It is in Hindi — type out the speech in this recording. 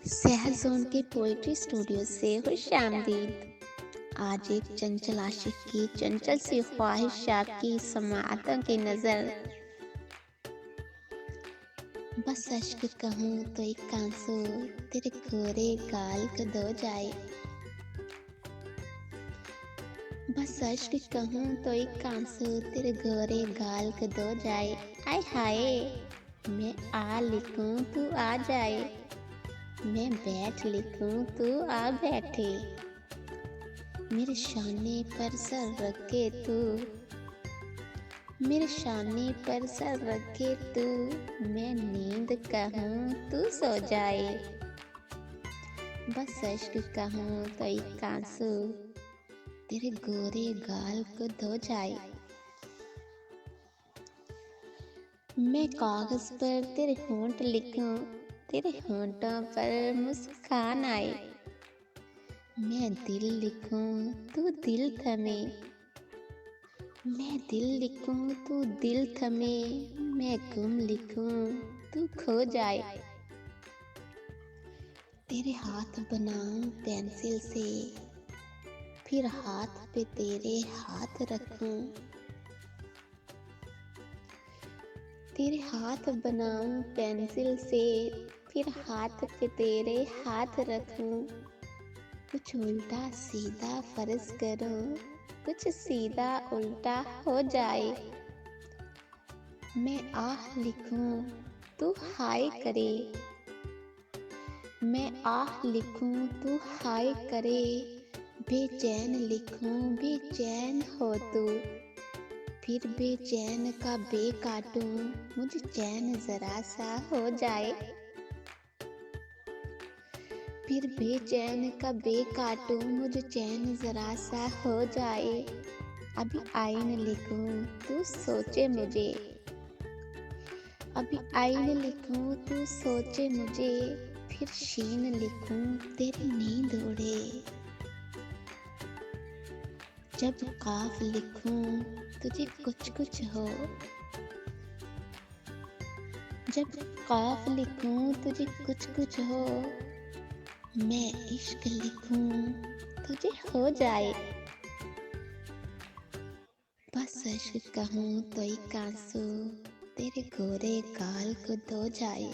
सहजोन के पोएट्री स्टूडियो से खुशामदीद। आज एक चंचल आशिक की चंचल सी ख्वाहिशात की समातों की नजर। बस अश्क कहूँ तो एक आंसू तेरे गोरे गाल को धो जाए। बस अश्क कहूँ तो एक आंसू तेरे गोरे गाल को धो जाए। आय हाय, मैं आ लिखूं तू आ जाए, मैं बैठ लिखूं तू आ बैठे। मेरे शाने पर सर रखे तू, मेरे शाने पर सर रखे तू, मैं नींद कहूँ तू सो जाए। बस अश्क कहूँ तो एक आंसू तेरे गोरे गाल को धो जाए। मैं कागज पर तेरे होंठ लिखूं, तेरे होंठों पर मुस्कान आए। मैं दिल लिखूं तू दिल थमे, मैं दिल लिखूं तू दिल थमे, मैं गुम लिखूं तू खो जाए। तेरे हाथ बनाऊं पेंसिल से, फिर हाथ पे तेरे हाथ रखूं। तेरे हाथ बनाऊं पेंसिल से, फिर हाथ पे तेरे हाथ रखूं। कुछ उल्टा सीधा फर्ज करूं, कुछ सीधा उल्टा हो जाए। मैं आह लिखूं तू हाय करे, मैं आह लिखूं तू हाय करे। बेचैन लिखूं बेचैन हो तू, फिर बेचैन का बे काटूं, मुझे चैन जरा सा हो जाए। फिर बेचैन का बे काटूं, मुझे चैन जरा सा हो जाए। अभी आईन लिखूं तू सोचे मुझे, अभी आईन लिखूं तू सोचे मुझे, फिर शीन लिखूं तेरी नींद उड़े। जब काफ लिखूं तुझे कुछ कुछ हो, जब काफ लिखूं तुझे कुछ कुछ हो, मैं इश्क लिखूं तुझे हो जाए। बस इश्क कहूँ तो एक आंसू तेरे गोरे गाल को धो जाए।